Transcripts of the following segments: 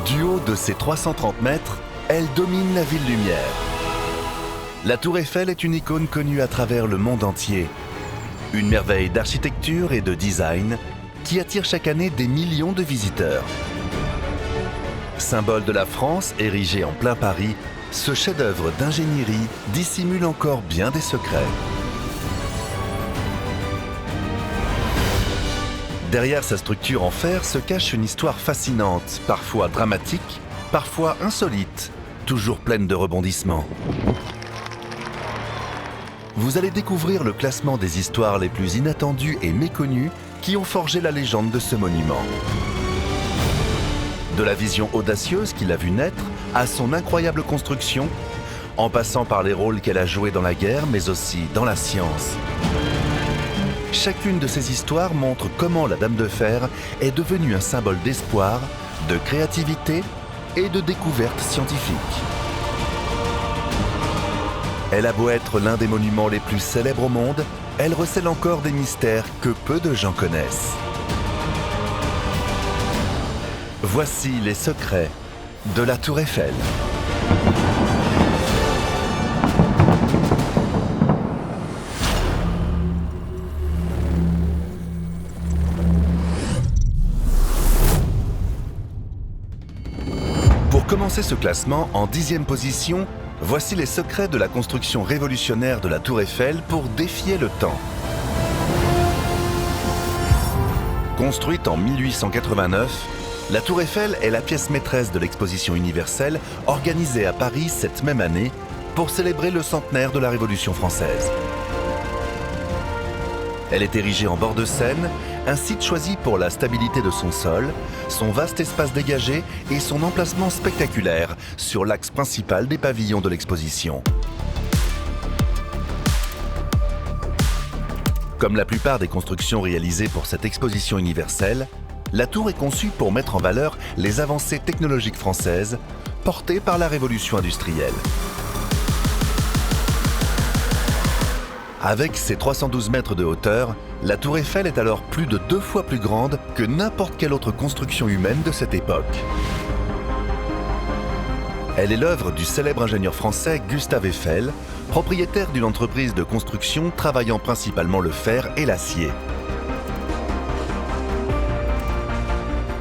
Du haut de ses 330 mètres, elle domine la ville lumière. La Tour Eiffel est une icône connue à travers le monde entier. Une merveille d'architecture et de design qui attire chaque année des millions de visiteurs. Symbole de la France érigé en plein Paris, ce chef-d'œuvre d'ingénierie dissimule encore bien des secrets. Derrière sa structure en fer se cache une histoire fascinante, parfois dramatique, parfois insolite, toujours pleine de rebondissements. Vous allez découvrir le classement des histoires les plus inattendues et méconnues qui ont forgé la légende de ce monument. De la vision audacieuse qu'il a vu naître à son incroyable construction, en passant par les rôles qu'elle a joués dans la guerre, mais aussi dans la science. Chacune de ces histoires montre comment la Dame de Fer est devenue un symbole d'espoir, de créativité et de découverte scientifique. Elle a beau être l'un des monuments les plus célèbres au monde, elle recèle encore des mystères que peu de gens connaissent. Voici les secrets de la Tour Eiffel. Pour commencer ce classement, en 10e position, voici les secrets de la construction révolutionnaire de la Tour Eiffel pour défier le temps. Construite en 1889, la Tour Eiffel est la pièce maîtresse de l'exposition universelle organisée à Paris cette même année pour célébrer le centenaire de la Révolution française. Elle est érigée en bord de Seine, un site choisi pour la stabilité de son sol, son vaste espace dégagé et son emplacement spectaculaire sur l'axe principal des pavillons de l'exposition. Comme la plupart des constructions réalisées pour cette exposition universelle, la tour est conçue pour mettre en valeur les avancées technologiques françaises portées par la révolution industrielle. Avec ses 312 mètres de hauteur, la Tour Eiffel est alors plus de 2 fois plus grande que n'importe quelle autre construction humaine de cette époque. Elle est l'œuvre du célèbre ingénieur français Gustave Eiffel, propriétaire d'une entreprise de construction travaillant principalement le fer et l'acier.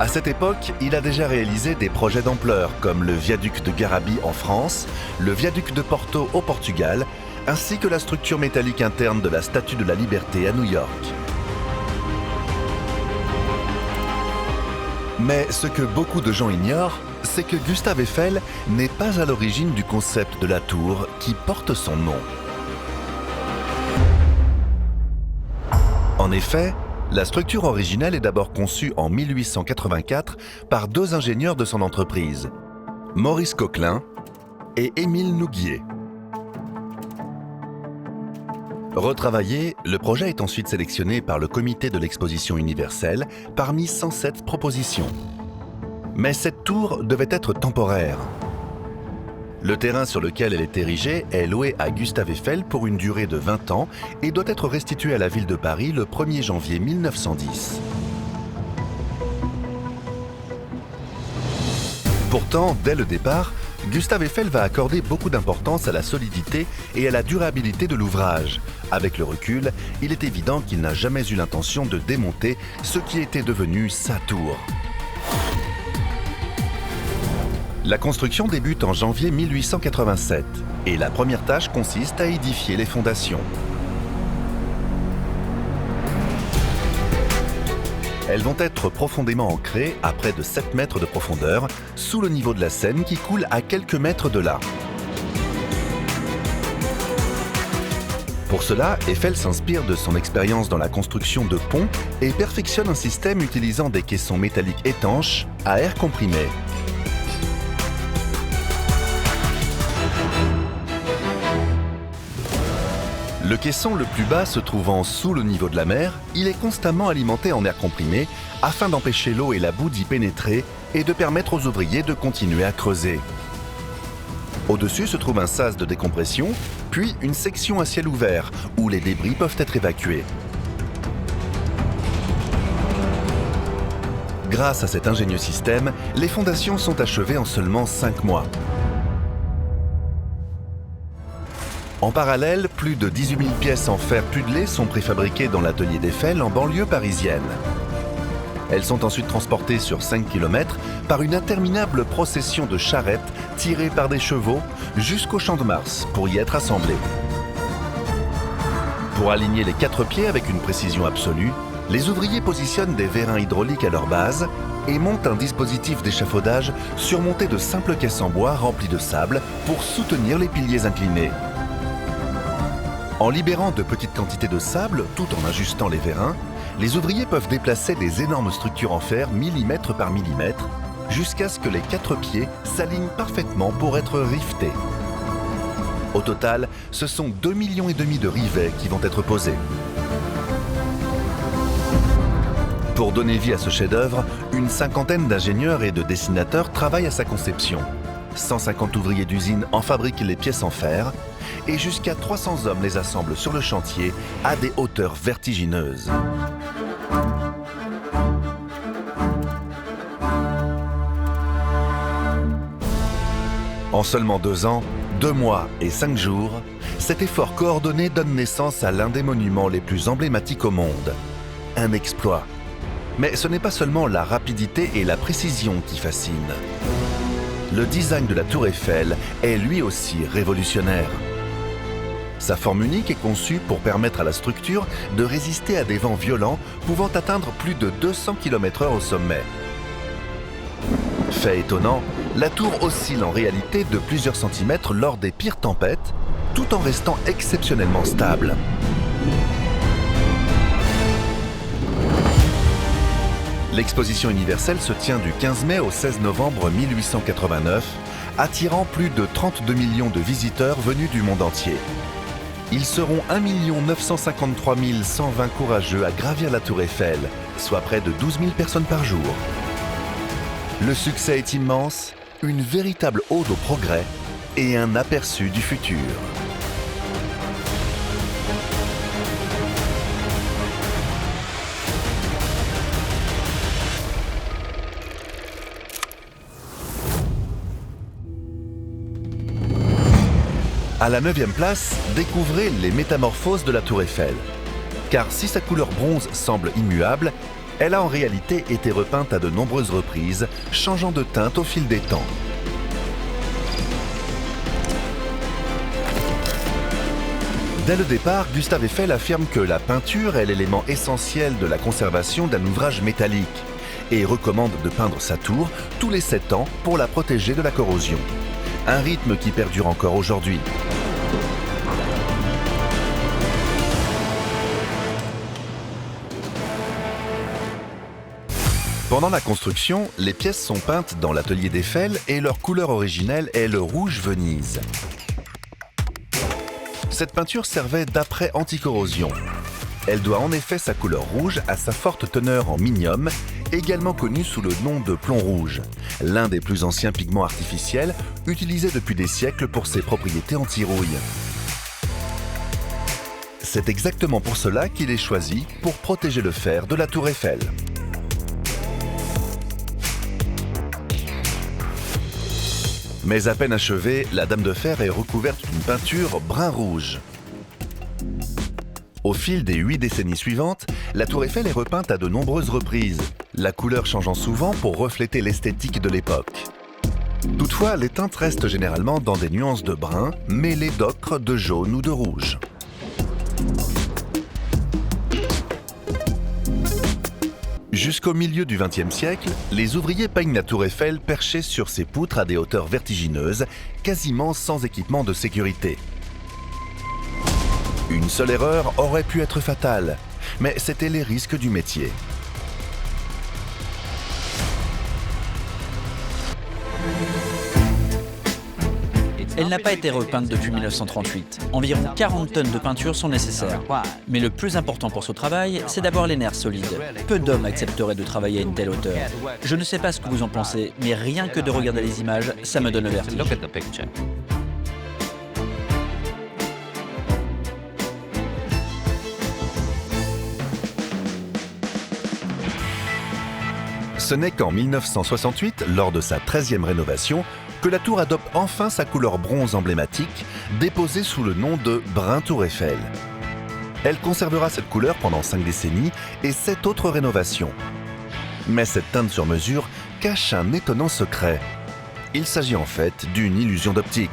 À cette époque, il a déjà réalisé des projets d'ampleur comme le viaduc de Garabi en France, le viaduc de Porto au Portugal, ainsi que la structure métallique interne de la Statue de la Liberté à New York. Mais ce que beaucoup de gens ignorent, c'est que Gustave Eiffel n'est pas à l'origine du concept de la tour qui porte son nom. En effet, la structure originelle est d'abord conçue en 1884 par 2 ingénieurs de son entreprise, Maurice Coquelin et Émile Nouguier. Retravaillé, le projet est ensuite sélectionné par le comité de l'exposition universelle parmi 107 propositions. Mais cette tour devait être temporaire. Le terrain sur lequel elle est érigée est loué à Gustave Eiffel pour une durée de 20 ans et doit être restitué à la ville de Paris le 1er janvier 1910. Pourtant, dès le départ, Gustave Eiffel va accorder beaucoup d'importance à la solidité et à la durabilité de l'ouvrage. Avec le recul, il est évident qu'il n'a jamais eu l'intention de démonter ce qui était devenu sa tour. La construction débute en janvier 1887 et la première tâche consiste à édifier les fondations. Elles vont être profondément ancrées à près de 7 mètres de profondeur, sous le niveau de la Seine qui coule à quelques mètres de là. Pour cela, Eiffel s'inspire de son expérience dans la construction de ponts et perfectionne un système utilisant des caissons métalliques étanches à air comprimé. Le caisson le plus bas se trouvant sous le niveau de la mer, il est constamment alimenté en air comprimé afin d'empêcher l'eau et la boue d'y pénétrer et de permettre aux ouvriers de continuer à creuser. Au-dessus se trouve un sas de décompression, puis une section à ciel ouvert où les débris peuvent être évacués. Grâce à cet ingénieux système, les fondations sont achevées en seulement 5 mois. En parallèle, plus de 18 000 pièces en fer pudelé sont préfabriquées dans l'atelier d'Eiffel en banlieue parisienne. Elles sont ensuite transportées sur 5 km par une interminable procession de charrettes tirées par des chevaux jusqu'au Champ de Mars pour y être assemblées. Pour aligner les 4 pieds avec une précision absolue, les ouvriers positionnent des vérins hydrauliques à leur base et montent un dispositif d'échafaudage surmonté de simples caisses en bois remplies de sable pour soutenir les piliers inclinés. En libérant de petites quantités de sable tout en ajustant les vérins, les ouvriers peuvent déplacer des énormes structures en fer millimètre par millimètre jusqu'à ce que les 4 pieds s'alignent parfaitement pour être riftés. Au total, ce sont 2,5 millions de rivets qui vont être posés. Pour donner vie à ce chef-d'œuvre, une cinquantaine d'ingénieurs et de dessinateurs travaillent à sa conception. 150 ouvriers d'usine en fabriquent les pièces en fer et jusqu'à 300 hommes les assemblent sur le chantier à des hauteurs vertigineuses. En seulement 2 ans, 2 mois et 5 jours, cet effort coordonné donne naissance à l'un des monuments les plus emblématiques au monde. Un exploit. Mais ce n'est pas seulement la rapidité et la précision qui fascinent. Le design de la Tour Eiffel est lui aussi révolutionnaire. Sa forme unique est conçue pour permettre à la structure de résister à des vents violents pouvant atteindre plus de 200 km/h au sommet. Fait étonnant, la tour oscille en réalité de plusieurs centimètres lors des pires tempêtes, tout en restant exceptionnellement stable. L'exposition universelle se tient du 15 mai au 16 novembre 1889, attirant plus de 32 millions de visiteurs venus du monde entier. Ils seront 1 953 120 courageux à gravir la Tour Eiffel, soit près de 12 000 personnes par jour. Le succès est immense, une véritable ode au progrès et un aperçu du futur. À la 9e place, découvrez les métamorphoses de la Tour Eiffel. Car si sa couleur bronze semble immuable, elle a en réalité été repeinte à de nombreuses reprises, changeant de teinte au fil des temps. Dès le départ, Gustave Eiffel affirme que la peinture est l'élément essentiel de la conservation d'un ouvrage métallique et recommande de peindre sa tour tous les 7 ans pour la protéger de la corrosion. Un rythme qui perdure encore aujourd'hui. Pendant la construction, les pièces sont peintes dans l'atelier d'Eiffel et leur couleur originelle est le rouge Venise. Cette peinture servait d'après anticorrosion. Elle doit en effet sa couleur rouge à sa forte teneur en minium, également connu sous le nom de plomb rouge, l'un des plus anciens pigments artificiels utilisés depuis des siècles pour ses propriétés anti-rouille. C'est exactement pour cela qu'il est choisi pour protéger le fer de la Tour Eiffel. Mais à peine achevée, la Dame de Fer est recouverte d'une peinture brun-rouge. Au fil des 8 décennies suivantes, la Tour Eiffel est repeinte à de nombreuses reprises, la couleur changeant souvent pour refléter l'esthétique de l'époque. Toutefois, les teintes restent généralement dans des nuances de brun, mêlées d'ocre, de jaune ou de rouge. Jusqu'au milieu du XXe siècle, les ouvriers peignent la Tour Eiffel perchée sur ses poutres à des hauteurs vertigineuses, quasiment sans équipement de sécurité. Une seule erreur aurait pu être fatale, mais c'étaient les risques du métier. Elle n'a pas été repeinte depuis 1938. Environ 40 tonnes de peinture sont nécessaires. Mais le plus important pour ce travail, c'est d'avoir les nerfs solides. Peu d'hommes accepteraient de travailler à une telle hauteur. Je ne sais pas ce que vous en pensez, mais rien que de regarder les images, ça me donne le vertige. Ce n'est qu'en 1968, lors de sa 13e rénovation, que la tour adopte enfin sa couleur bronze emblématique, déposée sous le nom de brun Tour Eiffel. Elle conservera cette couleur pendant 5 décennies et 7 autres rénovations. Mais cette teinte sur mesure cache un étonnant secret. Il s'agit en fait d'une illusion d'optique.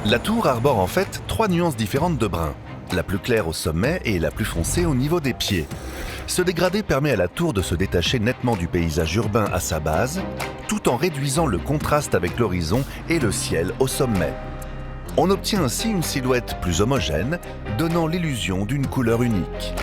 La tour arbore en fait 3 nuances différentes de brun, la plus claire au sommet et la plus foncée au niveau des pieds. Ce dégradé permet à la tour de se détacher nettement du paysage urbain à sa base, tout en réduisant le contraste avec l'horizon et le ciel au sommet. On obtient ainsi une silhouette plus homogène, donnant l'illusion d'une couleur unique.